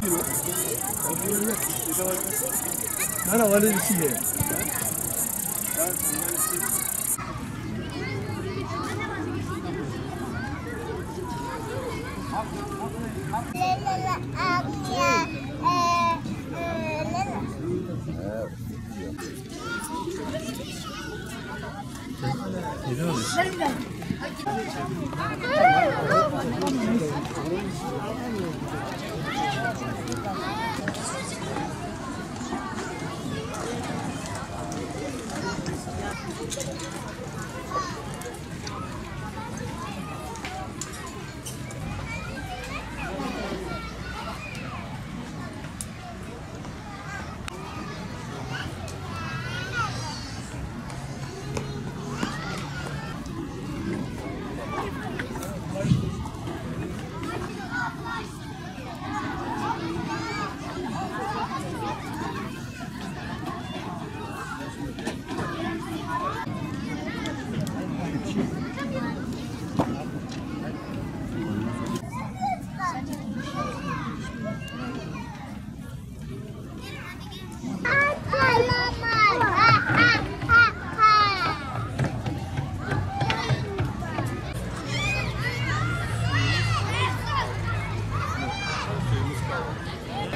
kilo. Mana var bir şey.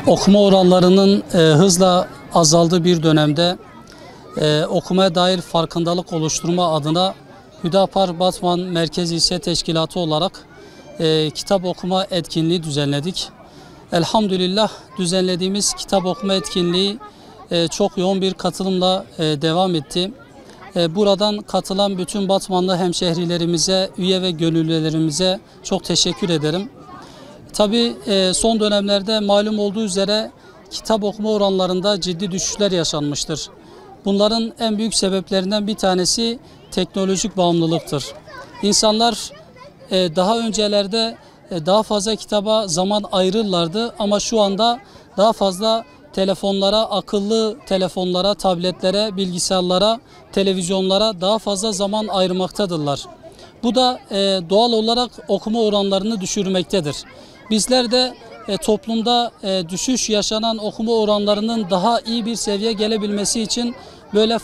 Okuma oranlarının hızla azaldığı bir dönemde okumaya dair farkındalık oluşturma adına Hüdapar Batman Merkez İlçe Teşkilatı olarak kitap okuma etkinliği düzenledik. Elhamdülillah düzenlediğimiz kitap okuma etkinliği çok yoğun bir katılımla devam etti. Buradan katılan bütün Batmanlı hemşehrilerimize, üye ve gönüllülerimize çok teşekkür ederim. Tabii son dönemlerde malum olduğu üzere kitap okuma oranlarında ciddi düşüşler yaşanmıştır. Bunların en büyük sebeplerinden bir tanesi teknolojik bağımlılıktır. İnsanlar daha öncelerde daha fazla kitaba zaman ayırırlardı ama şu anda daha fazla telefonlara, akıllı telefonlara, tabletlere, bilgisayarlara, televizyonlara daha fazla zaman ayırmaktadırlar. Bu da doğal olarak okuma oranlarını düşürmektedir. Bizler de toplumda düşüş yaşanan okuma oranlarının daha iyi bir seviyeye gelebilmesi için böyle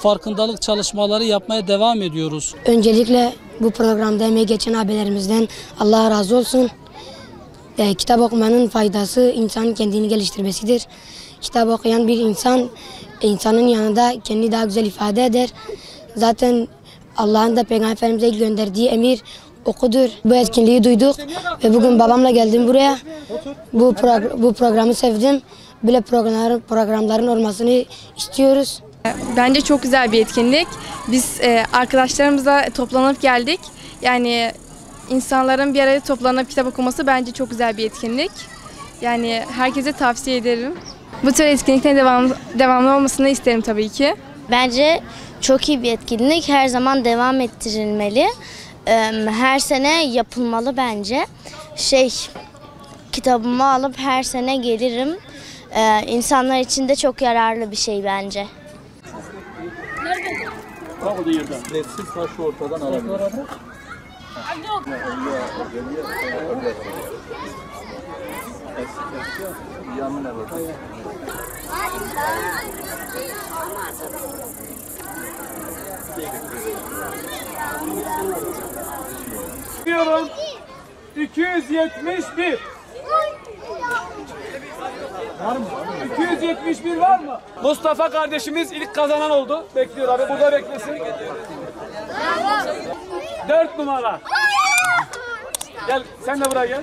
farkındalık çalışmaları yapmaya devam ediyoruz. Öncelikle bu programda emeği geçen abilerimizden Allah razı olsun. Kitap okumanın faydası insanın kendini geliştirmesidir. Kitap okuyan bir insanın yanında kendini daha güzel ifade eder. Zaten Allah'ın da Peygamberimize gönderdiği emir okudur. Bu etkinliği duyduk ve bugün babamla geldim buraya. Bu programı sevdim. Böyle programların olmasını istiyoruz. Bence çok güzel bir etkinlik. Biz arkadaşlarımızla toplanıp geldik. Yani insanların bir araya toplanıp kitap okuması bence çok güzel bir etkinlik. Yani herkese tavsiye ederim. Bu tür etkinliklerin devamlı olmasını isterim tabii ki. Bence çok iyi bir etkinlik. Her zaman devam ettirilmeli. Her sene yapılmalı bence. Kitabımı alıp her sene gelirim. İnsanlar için de çok yararlı bir şey bence. Kaldı yerden. Netsiz taşı ortadan alabilir. Diyorum 271. Var mı? 271 var mı? Mustafa kardeşimiz ilk kazanan oldu. Bekliyor abi. Burada beklesin. 4 numara. Gel sen de buraya gel.